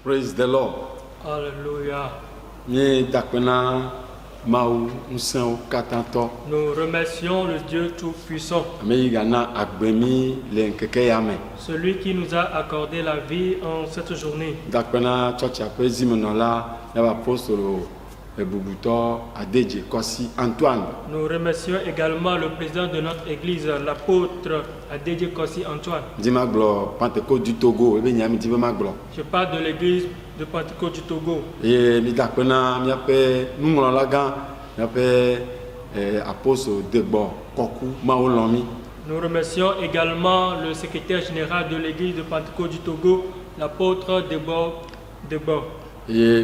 Praise the Lord. Alléluia. Nous remercions le Dieu Tout-Puissant, celui qui nous a accordé la vie en cette journée. Nous remercions également le président de notre église, l'apôtre Adedje Kossi Antoine. Je parle de l'église de Pentecôte du Togo. Nous remercions également le secrétaire général de l'église de Pentecôte du Togo, l'apôtre Debo. Nous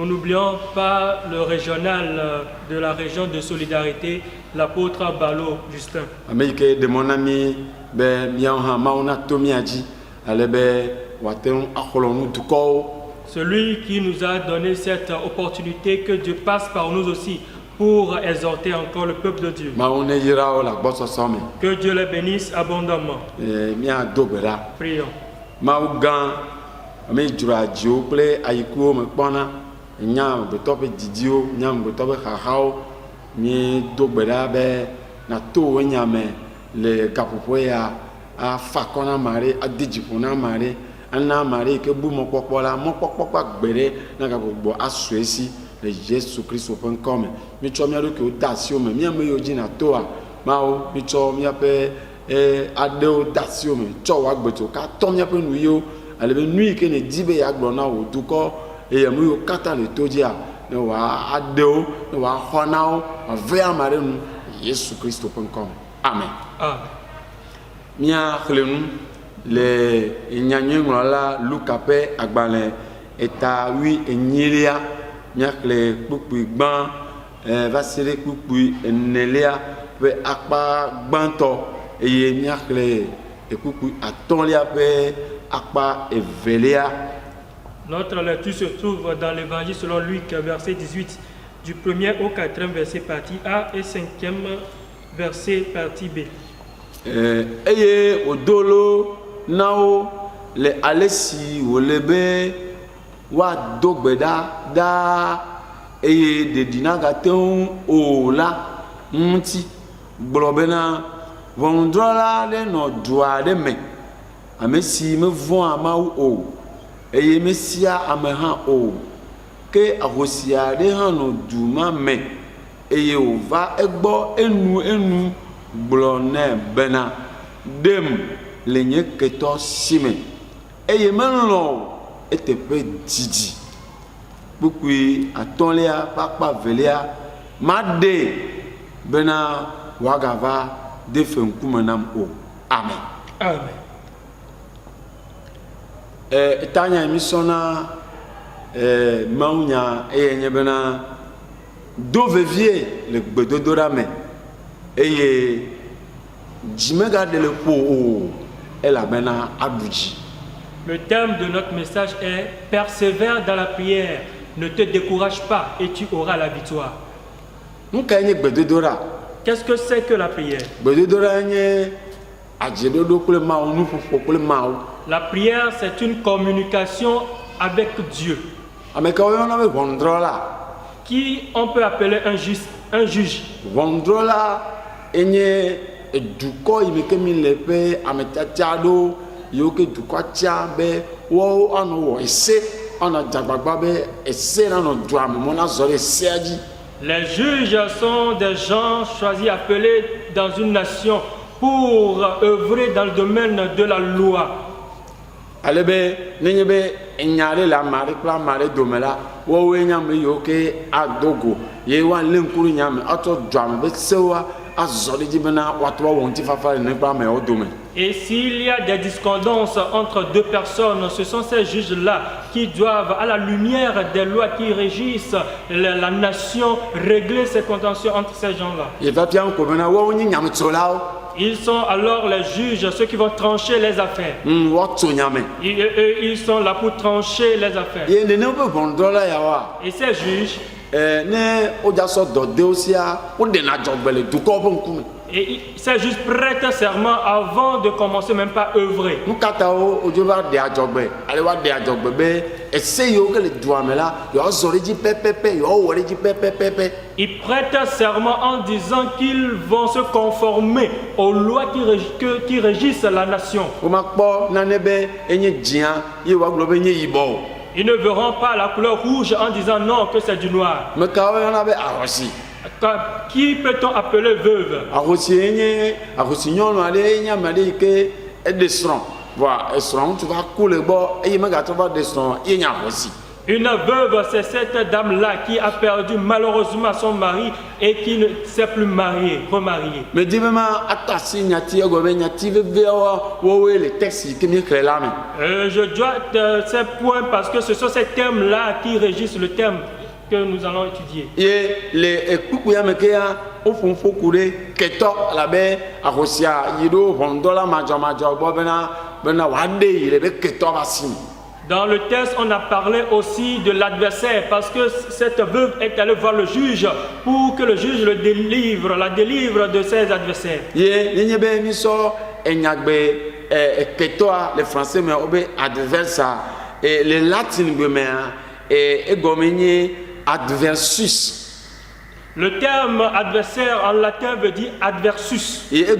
n'oublions pas le régional de la région de solidarité, l'apôtre Balo Justin. Celui qui nous a donné cette opportunité, que Dieu passe par nous aussi pour exhorter encore le peuple de Dieu. Que Dieu les bénisse abondamment. Prions. Jésus Christ comme mi tso mia do ke o da si o me mia me yo jina to a ma o mi tso mia pe ade o da si o me tso wa gbeto ka to mia pe nu yo ale be nu ke ne dibe ya gbo na o du ko e ya mu yo kata le to ji a ne wa ade o ne wa hona o ve amare nu Jésus Christ comme amen. Mia khlenu le nyanyu ngla Luka pe agbale eta 8 enyilia miakle kpukpu gban va sere kpukpu enelia pe akpa gbanto eye miakle kpukpu atolia pe akpa evelia. Notre lecture se trouve dans l'évangile selon Luc, verset 18, du 1er au 4e verset partie A et 5e verset partie B. Eye odolo nao le alesi wolebe wa dogbeda da eye de dinaga teun o la nti globena vondrola le no dua de me amesi me von ama o eye mesia ameha o ke ahosia de han no duma me eye o va egbo enu glone bena dem lenye keto sime eye menlo etepe didi bukui atolia pakpa velia made bena wagava defen kumanam o amen. Amen. Etanya emisona maunya eyenye bena dovevie le gbedodora me eye jimega de le po o ela bena aduji. Le thème de notre message est « Persévère dans la prière, ne te décourage pas et tu auras la victoire ». Qu'est-ce que c'est que la prière? La prière, c'est une communication avec Dieu, qui on peut appeler un juge. Yoke du kwa tia be wo ono wo ese ono jagbagba be ese na no drum mo na zore seaji. Les juges sont des gens choisis, appelés dans une nation pour œuvrer dans le domaine de la loi. Alebe nenyebe enyare la mari pla mari domela wo we nyam yoke adogo ye wa lenkuru nyam ato drum be sewa azore jibena watwa wonti fafa ne pa me odome. Et s'il y a des discordances entre deux personnes, ce sont ces juges-là qui doivent, à la lumière des lois qui régissent la nation, régler ces contentieux entre ces gens-là. Ils sont alors les juges, ceux qui vont trancher les affaires. Ils sont là pour trancher les affaires. Et ces juges, Et il s'est juste prêté serment avant de commencer même pas à œuvrer. Il prête serment en disant qu'ils vont se conformer aux lois qui régissent la nation. Ils ne verront pas la couleur rouge en disant non que c'est du noir. Qui peut-on appeler veuve? Une veuve, c'est cette dame-là qui a perdu malheureusement son mari et qui ne s'est plus remariée. Je dois ces points parce que ce sont ces thèmes-là qui régissent le thème que nous allons étudier. Dans le texte, on a parlé aussi de l'adversaire parce que cette veuve est allée voir le juge pour que le juge la délivre de ses adversaires. Les Français mais adversaire et les latins adversus. Le terme adversaire en latin veut dire adversus. Ce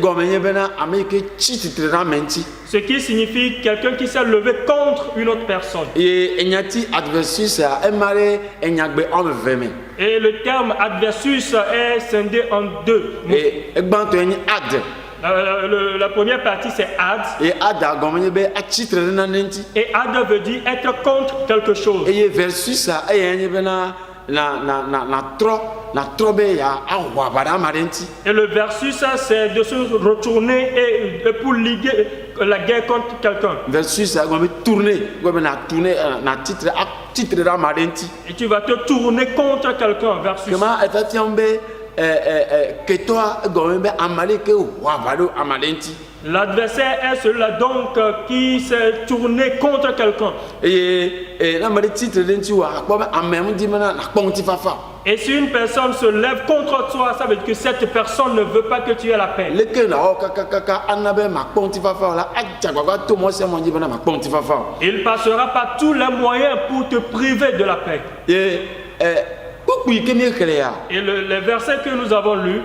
qui signifie quelqu'un qui s'est levé contre une autre personne. Et le terme adversus est scindé en deux. La première partie c'est ad. Et ad veut dire être contre quelque chose. Et versus et le versus c'est de se retourner et pour liguer la guerre contre quelqu'un. Versus et tu vas te tourner contre quelqu'un. Versus. L'adversaire est celui-là donc qui s'est tourné contre quelqu'un. Et si une personne se lève contre toi, ça veut dire que cette personne ne veut pas que tu aies la paix. Il passera par tous les moyens pour te priver de la paix. Et les versets que nous avons lus,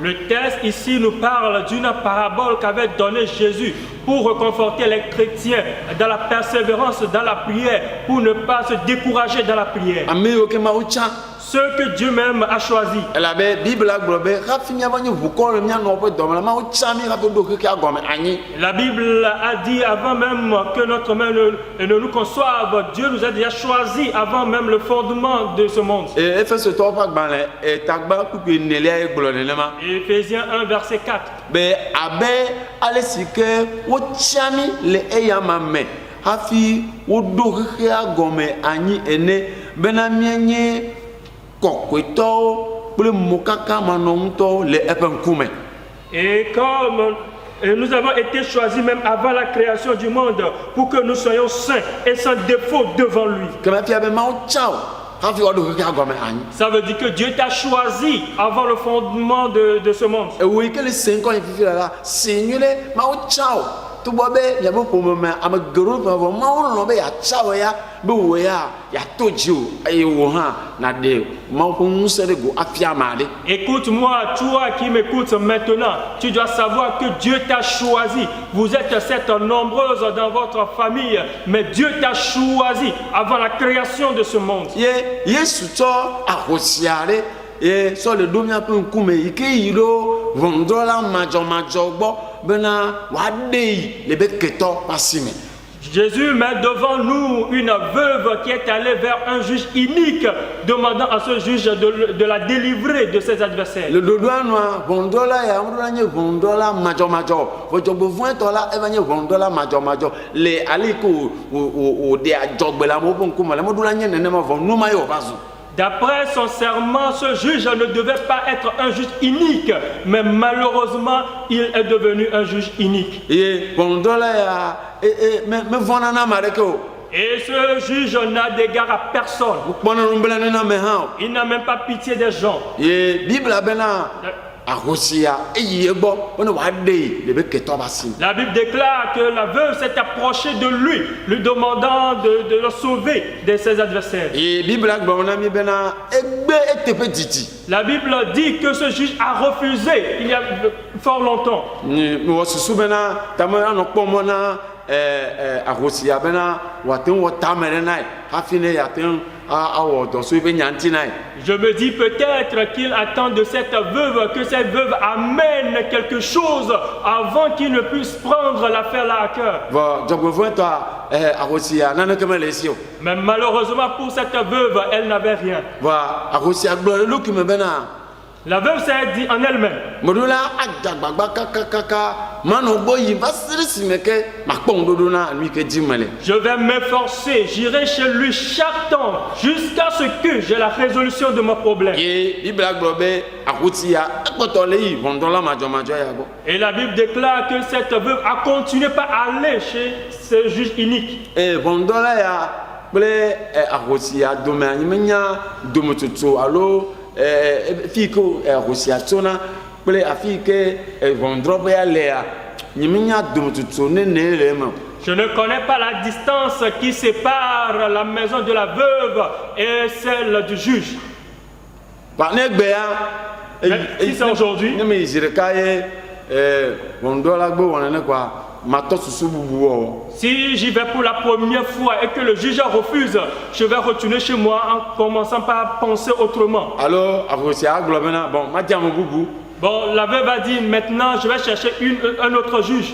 le texte ici nous parle d'une parabole qu'avait donnée Jésus pour reconforter les chrétiens dans la persévérance dans la prière, pour ne pas se décourager dans la prière. Ceux que Dieu même a choisis. La Bible a dit avant même que notre mère ne nous conçoive, Dieu nous a déjà choisis avant même le fondement de ce monde. Éphésiens 1 verset 4. Et comme nous avons été choisis même avant la création du monde pour que nous soyons saints et sans défaut devant lui. Ça veut dire que Dieu t'a choisi avant le fondement de ce monde. Écoute-moi, toi qui m'écoutes maintenant, tu dois savoir que Dieu t'a choisi. Vous êtes certes nombreuses dans votre famille, mais Dieu t'a choisi avant la création de ce monde. Et sur le domaine pour kume ikeiro vondola majomajogbo bena wadei lebeketo pasime. Jésus met devant nous une veuve qui est allée vers un juge unique, demandant à ce juge de la délivrer de ses adversaires. Le dodoa vondola ya mranye vondola majomajo. Vojobo vointola evanye vondola majomajo. Le aliko o de ajogbela mo bon kuma le modulanye nenema von numa yo bazu. D'après son serment, ce juge ne devait pas être un juge unique, mais malheureusement, il est devenu un juge unique. Et ce juge n'a d'égard à personne. Il n'a même pas pitié des gens. La Bible déclare que la veuve s'est approchée de lui, lui demandant de le sauver de ses adversaires. La Bible dit que ce juge a refusé il y a fort longtemps. Je me dis peut-être qu'il attend de cette veuve que cette veuve amène quelque chose avant qu'il ne puisse prendre l'affaire là à cœur. Mais malheureusement pour cette veuve, elle n'avait rien. La veuve s'est dit en elle-même. Je vais m'efforcer, j'irai chez lui chaque temps jusqu'à ce que j'ai la résolution de mon problème. Et la Bible déclare que cette veuve a continué par aller chez ce juge unique. Je ne connais pas la distance qui sépare la maison de la veuve et celle du juge. Si c'est aujourd'hui, si j'y vais pour la première fois et que le juge refuse, je vais retourner chez moi en commençant par penser autrement. Alors, bon, la veuve a dit maintenant je vais chercher un autre juge.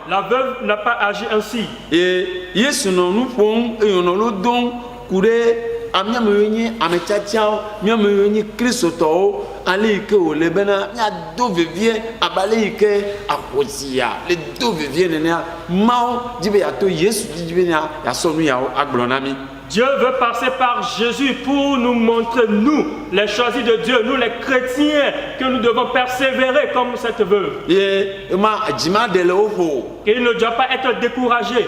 La veuve n'a pas agi ainsi. Dieu veut passer par Jésus pour nous montrer, nous, les choisis de Dieu, nous les chrétiens, que nous devons persévérer comme cette veuve. Et il ne doit pas être découragé.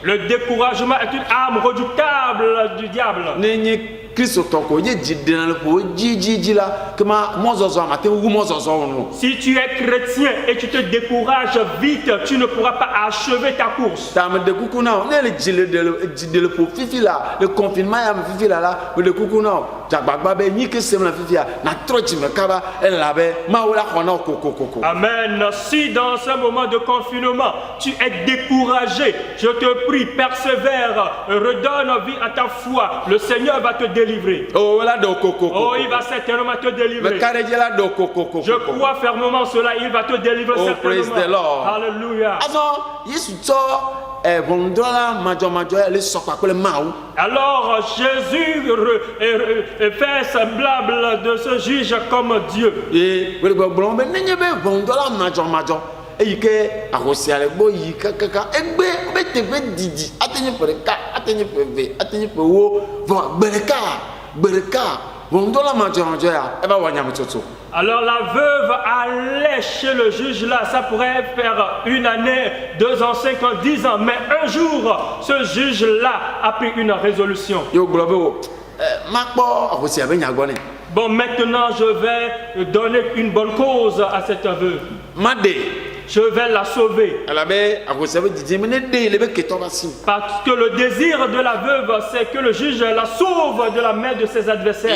Le découragement est une arme redoutable du diable. Si tu es chrétien et tu te décourages vite, tu ne pourras pas achever ta course. Amen. Si dans ce moment de confinement, tu es découragé, je te prie, persévère, redonne vie à ta foi. Le Seigneur va te délivrer. Oh, il va certainement te délivrer. Je crois fermement cela, il va te délivrer certainement. Alléluia. Alors Jésus fait semblable de ce juge comme Dieu. Alors la veuve allait chez le juge là, ça pourrait faire 1 année, 2 ans, 5 ans, 10 ans, mais un jour, ce juge là a pris une résolution. Bon, maintenant je vais donner une bonne cause à cette veuve. Je vais la sauver. Parce que le désir de la veuve, c'est que le juge la sauve de la main de ses adversaires.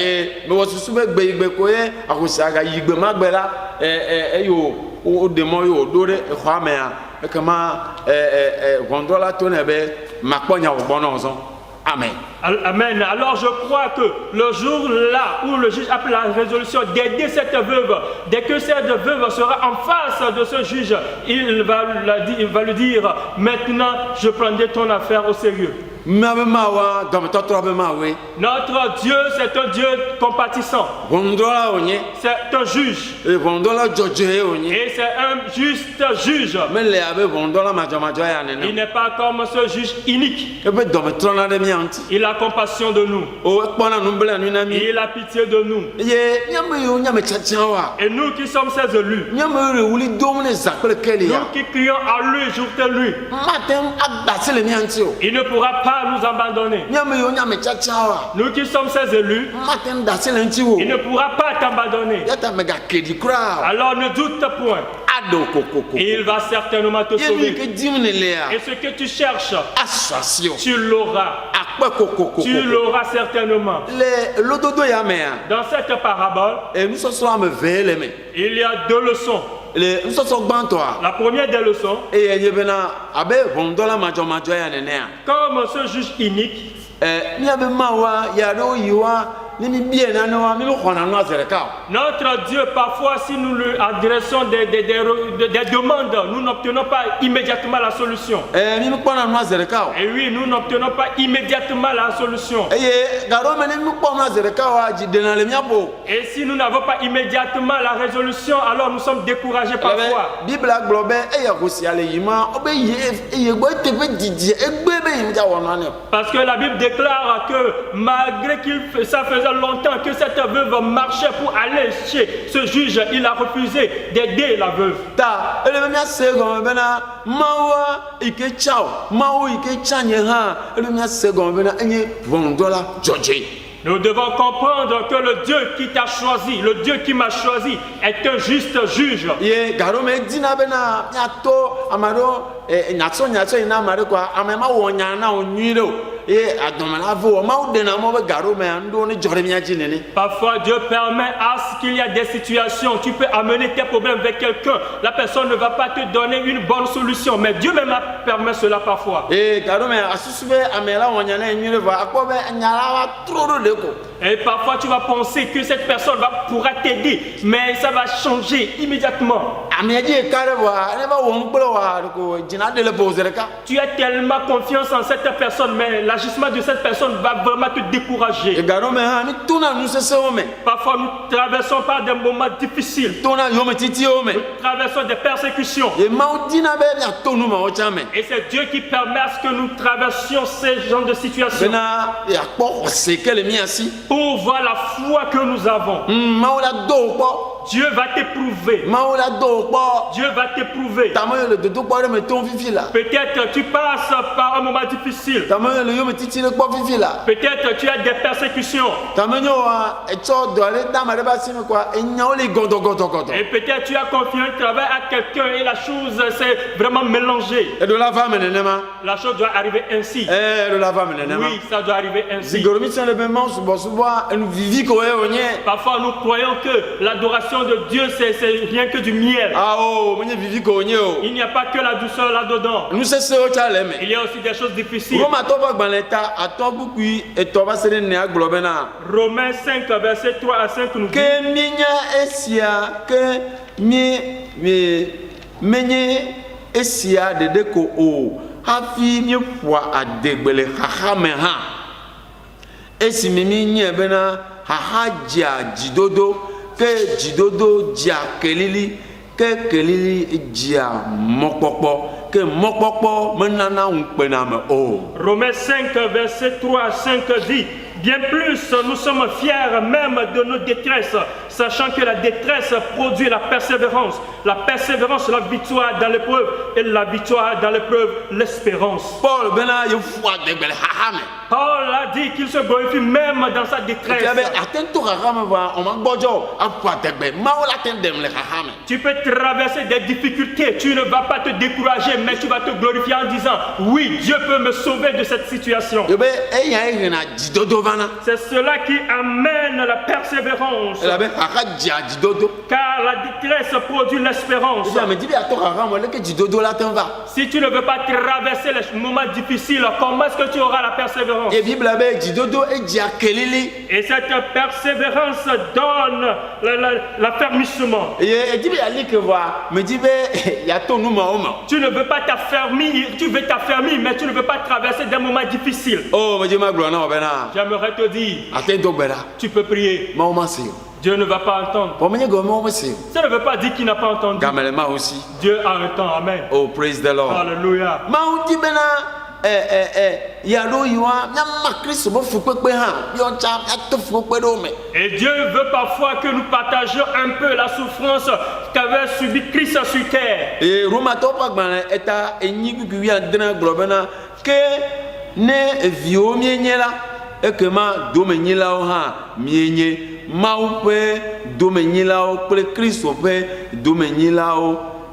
Amen. Amen. Alors je crois que le jour là où le juge a pris la résolution d'aider cette veuve, dès que cette veuve sera en face de ce juge, il va lui dire, maintenant je prendrai ton affaire au sérieux. Notre Dieu, c'est un Dieu compatissant. C'est un juge. Et c'est un juste juge. Il n'est pas comme ce juge inique. Il a compassion de nous. Il a pitié de nous. Et nous qui sommes ses élus, nous qui crions à lui jour et nuit, il ne pourra pas nous abandonner. Nous qui sommes ses élus, il ne pourra pas t'abandonner. Alors ne doute point. Il va certainement te sauver. Et ce que tu cherches, tu l'auras. Tu l'auras certainement. Dans cette parabole, il y a deux leçons. La première des leçons, comme ce juge unique, notre Dieu, parfois, si nous lui adressons des demandes, nous n'obtenons pas immédiatement la solution. Et oui, nous n'obtenons pas immédiatement la solution. Et si nous n'avons pas immédiatement la résolution, alors nous sommes découragés parfois. Parce que la Bible déclare que malgré ça faisait longtemps que cette veuve marchait pour aller chez ce juge, il a refusé d'aider la veuve. Nous devons comprendre que le Dieu qui t'a choisi, le Dieu qui m'a choisi, est un juste juge. Parfois Dieu permet à ce qu'il y a des situations, tu peux amener tes problèmes vers quelqu'un, la personne ne va pas te donner une bonne solution, mais Dieu même permet cela parfois. Et parfois tu vas penser que cette personne pourra t'aider, mais ça va changer immédiatement. Tu as tellement confiance en cette personne, mais l'agissement de cette personne va vraiment te décourager. Parfois nous traversons par des moments difficiles. Nous traversons des persécutions. Et c'est Dieu qui permet à ce que nous traversions ces genres de situations. Pour voir la foi que nous avons. Dieu va t'éprouver. Dieu va t'éprouver. Peut-être tu passes par un moment difficile. Peut-être tu as des persécutions. Et peut-être tu as confié un travail à quelqu'un et la chose s'est vraiment mélangée. La chose doit arriver ainsi. Oui, ça doit arriver ainsi. Parfois nous croyons que l'adoration de Dieu c'est rien que du miel. Il n'y a pas que la douceur là-dedans. Il y a aussi des choses difficiles. Romains 5 verset 3 à 5 nous dit que jidodo dia kelili que kelili dia mokpokpo que mokpokpo menana unpename o. Romains 5 verset 3 à 5 dit: bien plus, nous sommes fiers même de nos détresses, sachant que la détresse produit la persévérance, la victoire dans l'épreuve, et la victoire dans l'épreuve, l'espérance. Paul a dit qu'il se glorifie même dans sa détresse. Tu peux traverser des difficultés, tu ne vas pas te décourager, mais tu vas te glorifier en disant: oui, Dieu peut me sauver de cette situation. C'est cela qui amène la persévérance. Car la détresse produit l'espérance. Si tu ne veux pas traverser les moments difficiles, comment est-ce que tu auras la persévérance? Et cette persévérance donne l'affermissement. Tu ne veux pas t'affermir, tu veux t'affermir, mais tu ne veux pas traverser des moments difficiles. J'aimerais te dire, tu peux prier. Dieu ne va pas entendre. Ça ne veut pas dire qu'il n'a pas entendu. Dieu a un temps. Amen. Oh, praise the Lord. Alléluia. Et Dieu veut parfois que nous partagions un peu la souffrance qu'avait subi Christ sur terre.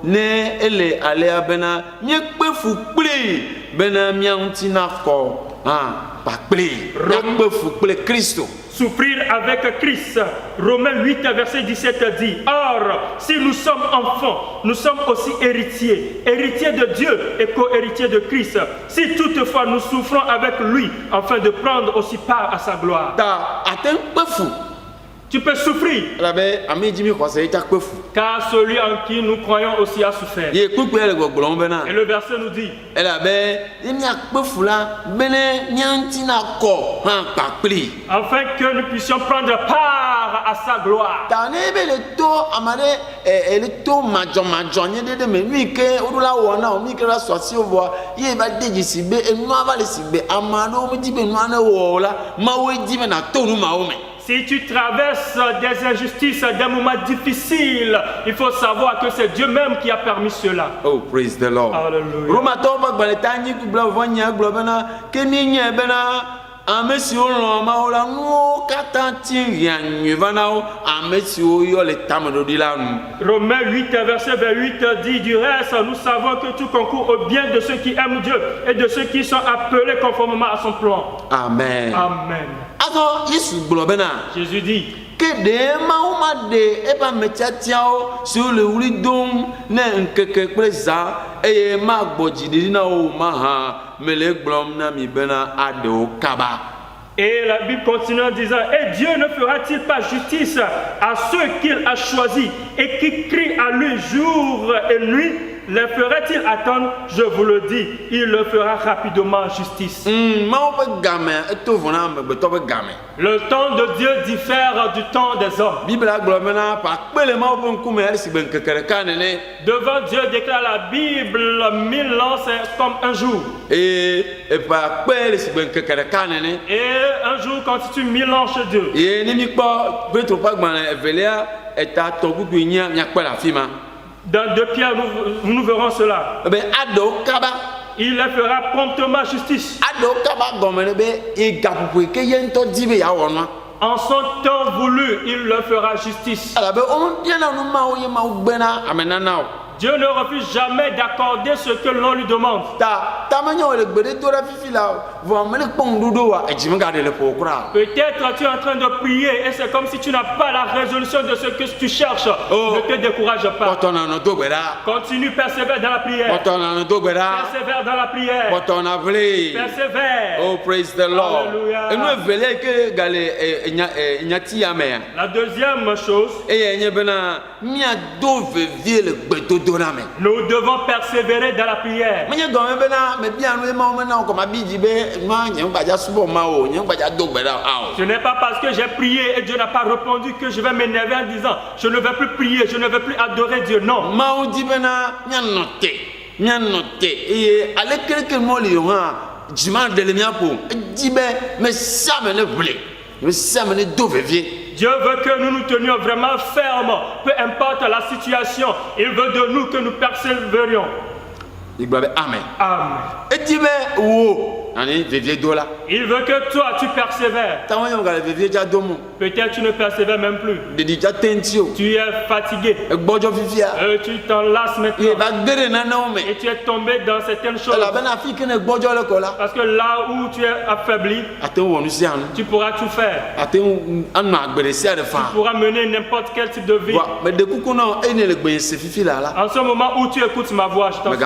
Ne ele alea bena nye kpefu kple bena miantina ko pa kple kpefu kple Christo. Souffrir avec Christ. Romains 8 verset 17 dit: Or, si nous sommes enfants, nous sommes aussi héritiers, héritiers de Dieu et co-héritiers de Christ. Si toutefois nous souffrons avec lui, afin de prendre aussi part à sa gloire. Tu peux souffrir. Car celui en qui nous croyons aussi a souffert. Et le verset nous dit: afin que nous puissions prendre part à sa gloire. Si tu traverses des injustices, des moments difficiles, il faut savoir que c'est Dieu même qui a permis cela. Oh, praise the Lord. Hallelujah. Romains 8 verset 28 dit: du reste, nous savons que tout concourt au bien de ceux qui aiment Dieu et de ceux qui sont appelés conformément à son plan. Amen. Amen. Jésus dit que de mauma de eba metiatiao sur le wulidom ne nkeke presa e ma gbojidi na o maha mele glom na mi bena ado kaba. Et la Bible continue en disant: et Dieu ne fera-t-il pas justice à ceux qu'il a choisis et qui crient à lui jour et nuit? Les ferait-il attendre? Je vous le dis, il le fera rapidement justice. Le temps de Dieu diffère du temps des hommes. Devant Dieu, déclare la Bible, 1000 ans c'est comme un jour. Et un jour constitue 1000 ans chez Dieu. Dans 2 Pierre, nous verrons cela. Il le fera promptement justice. En son temps voulu, il le fera justice. Dieu ne refuse jamais d'accorder ce que l'on lui demande. Peut-être tu es en train de prier et c'est comme si tu n'as pas la résolution de ce que tu cherches. Ne te décourage pas. Continue, persévère dans la prière. Persévère dans la prière. Persévère. Oh, praise the Lord. La deuxième chose, nous devons persévérer dans la prière. Ce n'est pas parce que j'ai prié et Dieu n'a pas répondu que je vais m'énerver en disant: je ne vais plus prier, je ne vais plus adorer Dieu. Non. Dieu veut que nous nous tenions vraiment fermes, peu importe la situation. Il veut de nous que nous persévérions. Amen. Amen. Il veut que toi tu persévères. Peut-être tu ne persévères même plus. Tu es fatigué. Tu t'en lasses maintenant. Et tu es tombé dans certaines choses. Parce que là où tu es affaibli, tu pourras tout faire. Tu pourras mener n'importe quel type de vie. En ce moment où tu écoutes ma voix, je t'en prie,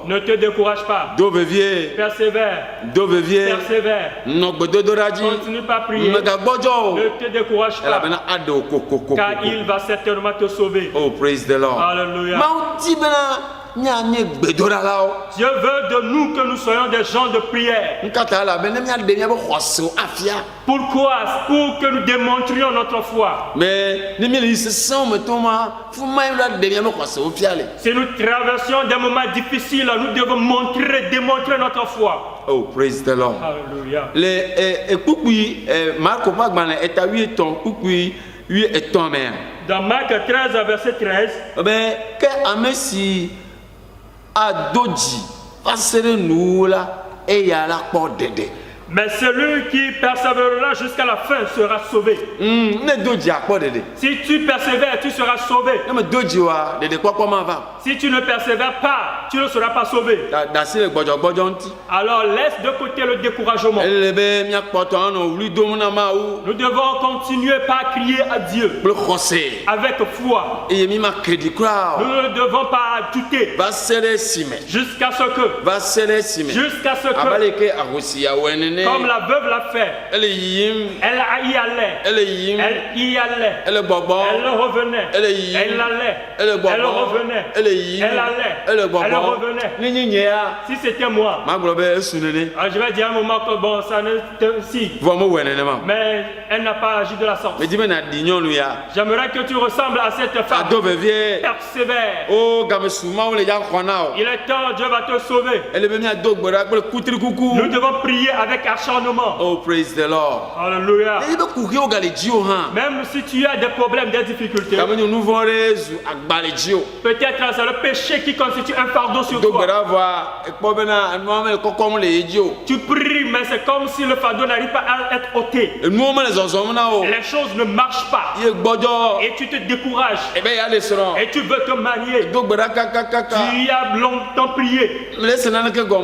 ne te décourage pas. Persévère. Persévère. Continue pas à prier. Ne te décourage pas. Car il va certainement te sauver. Oh, praise the Lord. Alléluia. Dieu veut de nous que nous soyons des gens de prière. Pourquoi? Pour que nous démontrions notre foi. Si nous traversions des moments difficiles, nous devons démontrer notre foi. Oh, praise the Lord. Alléluia. Dans Marc 13, verset 13. Mais celui qui persévérera jusqu'à la fin sera sauvé. Si tu persévères, tu seras sauvé. Si tu ne persévères pas, tu ne seras pas sauvé. Alors laisse de côté le découragement. Nous devons continuer par crier à Dieu avec foi. Nous ne devons pas douter jusqu'à ce que comme la veuve l'a fait, elle y allait, elle revenait, elle allait, elle revenait, elle allait, elle revenait. Si c'était moi, je vais dire à un moment que bon, ça ne si. Mais elle n'a pas agi de la sorte. J'aimerais que tu ressembles à cette femme. Persévère. Il est temps, Dieu va te sauver. Nous devons prier avec acharnement. Oh, praise the Lord. Alléluia. Même si tu as des problèmes, des difficultés, peut-être c'est le péché qui constitue un fardeau sur toi. Tu pries, mais c'est comme si le fardeau n'arrive pas à être ôté. Les choses ne marchent pas. Et tu te décourages. Et tu veux te marier. Tu as longtemps prié.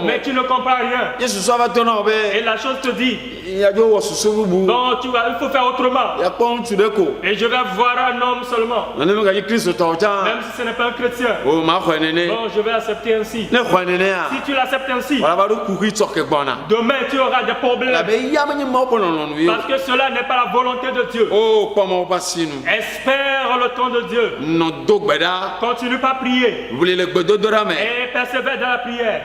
Mais tu ne comprends rien. Et la chose te dit, bon, il faut faire autrement. Et je vais voir un homme seulement. Même si ce n'est pas un chrétien. Bon, je vais accepter ainsi. Si tu l'acceptes ainsi, demain tu auras des problèmes. Parce que cela n'est pas la volonté de Dieu. Espère le temps de Dieu. Continue pas à prier. Et persévère dans la prière.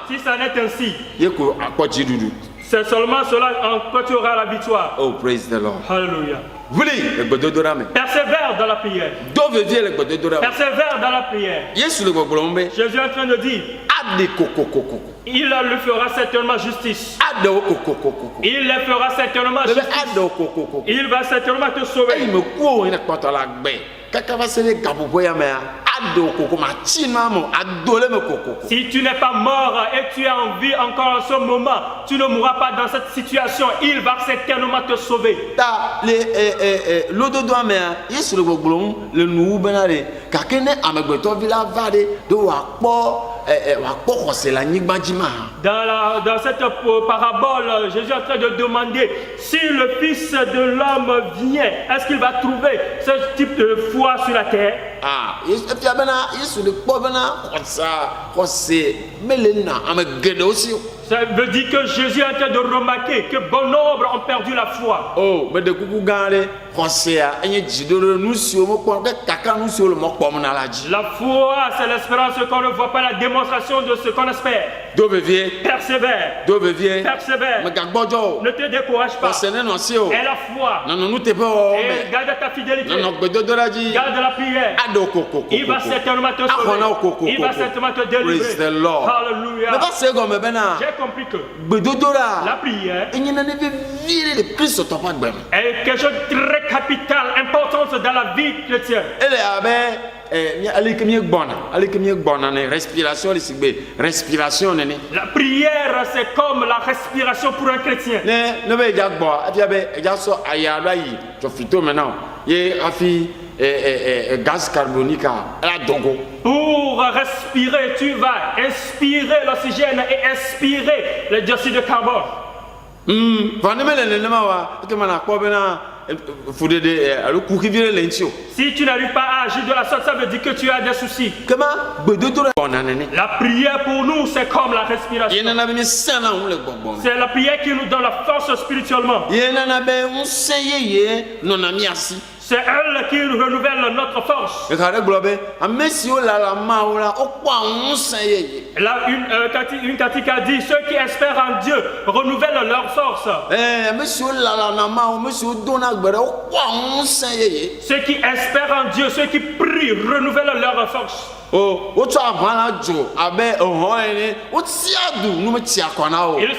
Si ça n'est ainsi, c'est seulement cela en quoi tu auras la victoire. Oh, praise the Lord. Hallelujah. Persévère dans la prière. Persévère dans la prière. Jésus est en train de dire, il lui fera certainement justice. Il le fera certainement justice. Il va certainement te sauver. Si tu n'es pas mort et tu es en vie encore en ce moment, tu ne mourras pas dans cette situation. Il va certainement te sauver. Dans cette parabole, Jésus est en train de demander si le Fils de l'homme vient, est-ce qu'il va trouver ce type de foi sur la terre? Ça veut dire que Jésus est en train de remarquer que bon nombre ont perdu la foi. Oh, mais de coucou gare, la foi, c'est l'espérance qu'on ne voit pas, la démonstration de ce qu'on espère. Persévère. Persévère. Ne te décourage pas. Et la foi. Et garde ta fidélité. Garde la prière. Il va certainement te sauver. Il va certainement te délivrer. Alléluia. J'ai compris que la prière est quelque chose de très capital, important dans la vie chrétienne. La prière, c'est comme la respiration pour un chrétien. Gaz carbonique pour respirer, tu vas inspirer l'oxygène et expirer le dioxyde de carbone. Si tu n'arrives pas à agir de la sorte, ça veut dire que tu as des soucis. La prière pour nous, c'est comme la respiration. C'est la prière qui nous donne la force spirituellement. C'est elle qui renouvelle notre force. Là, une catica dit, ceux qui espèrent en Dieu renouvellent leur force. Ceux qui espèrent en Dieu, ceux qui prient, renouvellent leur force. Ils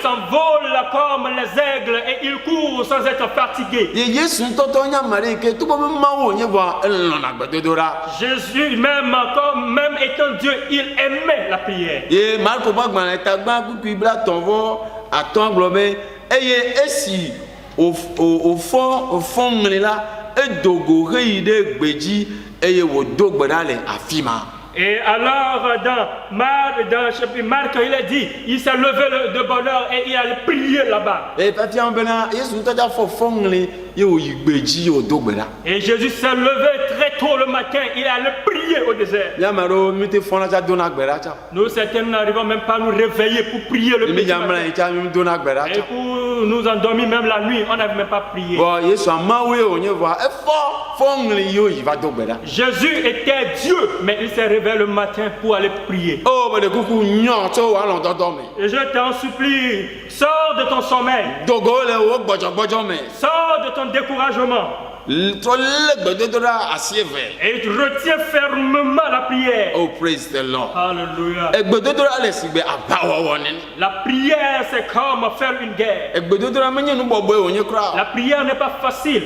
s'envolent comme les aigles et ils courent sans être fatigués. Jésus, même étant Dieu, il aimait la prière. Et alors dans Marc, il a dit, il s'est levé de bonne heure et il a prié là-bas. Et Jésus s'est levé très tôt le matin, il allait prier au désert. Nous, certains n'arrivons même pas à nous réveiller pour prier le matin. Et pour nous endormir même la nuit, on n'avait même pas prié. Jésus était Dieu, mais il s'est réveillé le matin pour aller prier. Et je t'en supplie, sors de ton sommeil. Sors de ton découragement. Et retiens fermement la prière. Oh, praise the Lord. Alléluia. La prière, c'est comme faire une guerre. La prière n'est pas facile.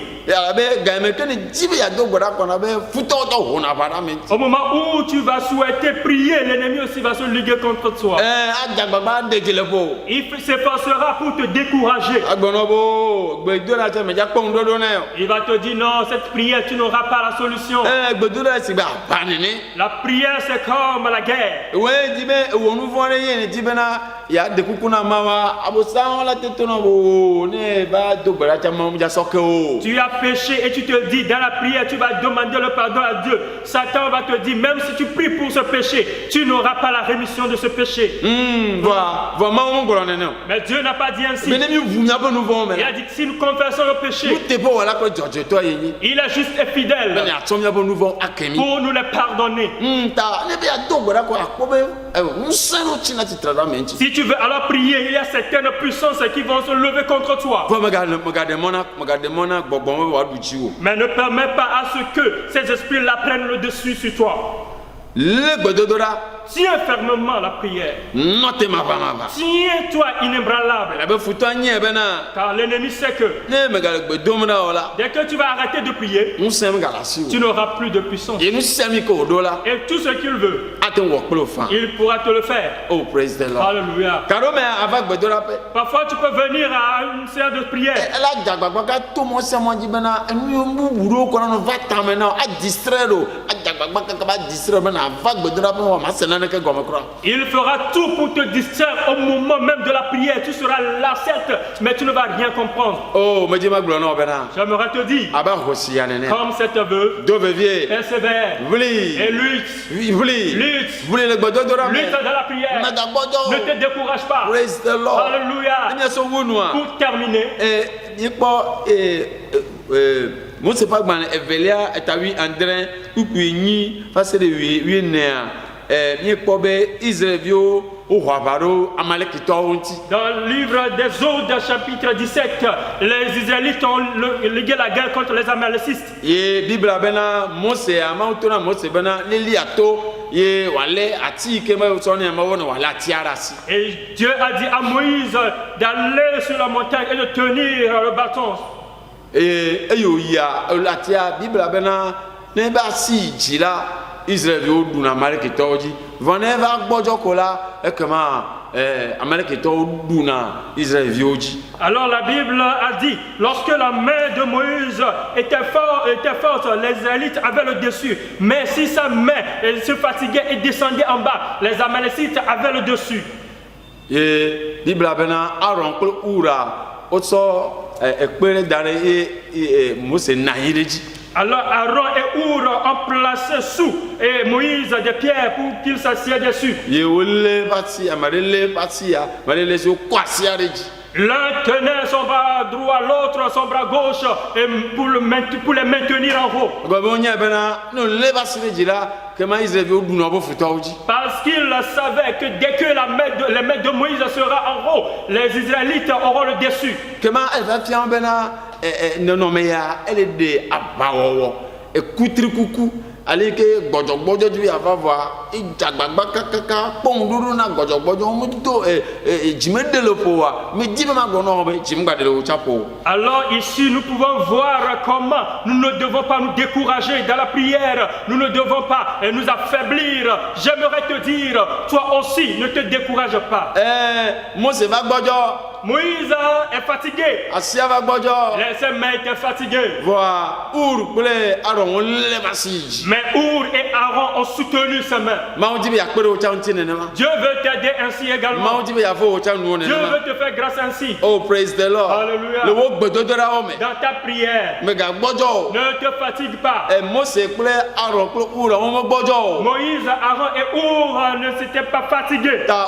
Au moment où tu vas souhaiter prier, l'ennemi aussi va se liguer contre toi. Il s'efforcera pour te décourager. Il va te dire non, cette prière, tu n'auras pas la solution. La prière, c'est comme la guerre. Tu as péché et tu te dis dans la prière, tu vas demander le pardon à Dieu. Satan va te dire, même si tu pries pour ce péché, tu n'auras pas la rémission de ce péché. Mais Dieu n'a pas dit ainsi. Il a dit que si nous confessons le péché, il est juste et fidèle pour nous les pardonner. Si tu veux alors prier, il y a certaines puissances qui vont se lever contre toi. Mais ne permets pas à ce que ces esprits-là prennent le dessus sur toi. Tiens fermement la prière. Tiens-toi inébranlable. Car l'ennemi sait que dès que tu vas arrêter de prier, tu n'auras plus de puissance. Et tout ce qu'il veut, il pourra te le faire. Oh, praise the Lord. Alléluia. Parfois tu peux venir à une séance de prière. Il fera tout pour te distraire au moment même de la prière. Tu seras là, certes, mais tu ne vas rien comprendre. Oh, j'aimerais te dire, comme cet aveu, persévère et lutte. Lutte dans la prière. Ne te décourage pas. Praise the Lord. Alléluia. Pour terminer, moi c'est pas mal Evelia et ta vie André ou puis face de dans le livre des Odes, chapitre 17, les Israélites ont légué la guerre contre les Amalécites. Et Bible bena Mose amautona Mose bena liliato ye wale ati kema utone amawo na wala tiarasi. Et Dieu a dit à Moïse d'aller sur la montagne et de tenir le bâton. Et ayo ya latia Bible bena ne ba si jila Israël yo du na Amalek toji vone va gbojo kola e kama Amalek to du na Israël vioji. Alors la Bible a dit, lorsque la main de Moïse était forte, les Israélites avaient le dessus. Mais si sa main se fatiguait et descendait en bas, les Amalécites avaient le dessus. Et la Bible a dit, Aaron ko ura oso ekpere dare Mose nahireji. Alors Aaron et Our ont placé sous et Moïse des pierres pour qu'il s'assied dessus. L'un tenait son bras droit, l'autre son bras gauche et pour les maintenir en haut. Parce qu'il savait que dès que la main de Moïse sera en haut, les Israélites auront le dessus. Elle est de abawo et koutri kuku allez que gbojo du ava voir et jagbagba kaka ponduru na gbojo muto jimede le powa mais dima gono be jimga de le chapo. Alors ici nous pouvons voir comment nous ne devons pas nous décourager dans la prière, nous ne devons pas nous affaiblir. J'aimerais te dire, toi aussi ne te décourage pas. Mose va gbojo. Moïse est fatigué. Ses mains étaient fatiguées. Mais Our et Aaron ont soutenu ses mains. Dieu veut t'aider ainsi également. Dieu veut te faire grâce ainsi. Oh, praise the Lord. Alléluia. Dans ta prière, ne te fatigue pas. Moïse, Aaron et Our ne s'étaient pas fatigués. Toi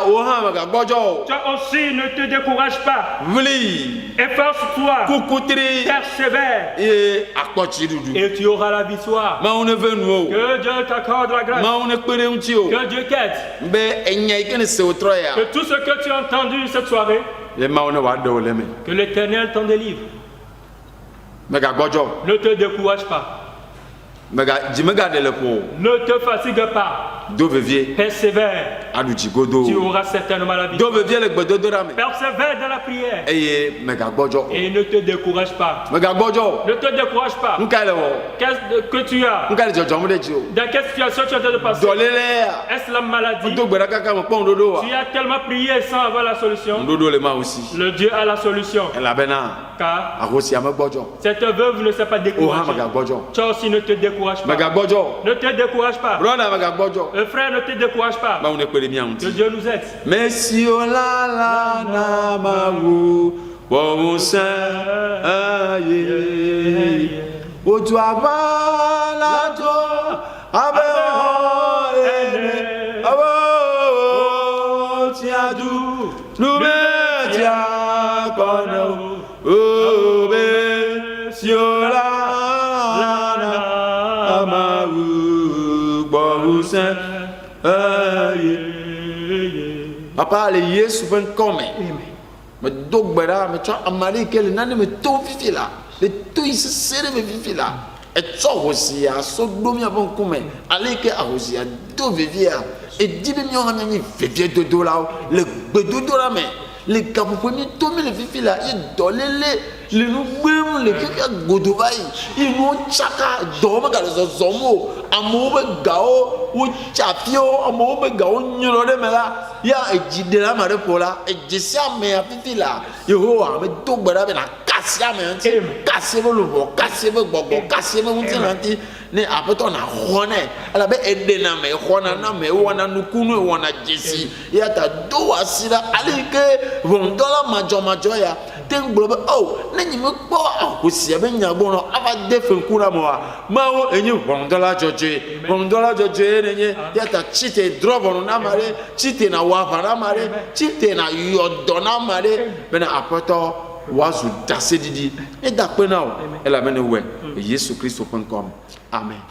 aussi ne te décourage pas. Efforce-toi, persévère, et tu auras la victoire. Que Dieu t'accorde la grâce. Que Dieu t'aide. Que tout ce que tu as entendu cette soirée, que l'Éternel t'en délivre. Ne te décourage pas. Ne te fatigue pas. Persévère. Tu auras certainement la victoire. Persévère dans la prière. Et ne te décourage pas. Ne te décourage pas. Qu'est-ce que tu as? Dans quelle situation tu es en train de passer? Est-ce la maladie? Tu as tellement prié sans avoir la solution. Le Dieu a la solution. Car cette veuve ne s'est pas découragée. Toi aussi ne te décourage pas. Ne te décourage pas. Frère, ne te décourage pas. Que Dieu nous aide. Messieurs la namaru bon saint aye o tu avala to abe abo tiadu nube tia kono o messieurs la namaru bon saint. Papa, les Yesu vont comme. Mais donc, mais tu as amarré qu'elle n'a pas tout vivi là. Les tout ici, c'est le vivi là. Et tu as aussi à Sodome avant comme. Allez, que a aussi à tout vivi. Et 10 millions de vivi de dollars. Le $2 mais. Les gars, vous pouvez tout le vivi là. Ils donnent les nous les quelqu'un godovaï. Ils nous chaka dorment dans les zomo. Amour gao ou chafio amour gao nyolore mela. Ya ejide la mare pola. Ejisia me afifi la. Yehowa me tout bera be na kasia me anti. Kasia me lobo, kasia me gogo, kasia me unti nanti. Ne apeto na hone. Ala be edena me hona na me wana nukunu wana jesi. Ya ta do asira alike vondola majo ya. Ten globe oh nenyi me kpo akosi be nyagbo no aba de fenkura mo a mawo enyi vondola joje nenye ya ta chite drop no na mare chite na wa para mare chite na yodo na mare be na apoto wazu dasedidi e da pe na o e la mene we Yesu Christ.com amen.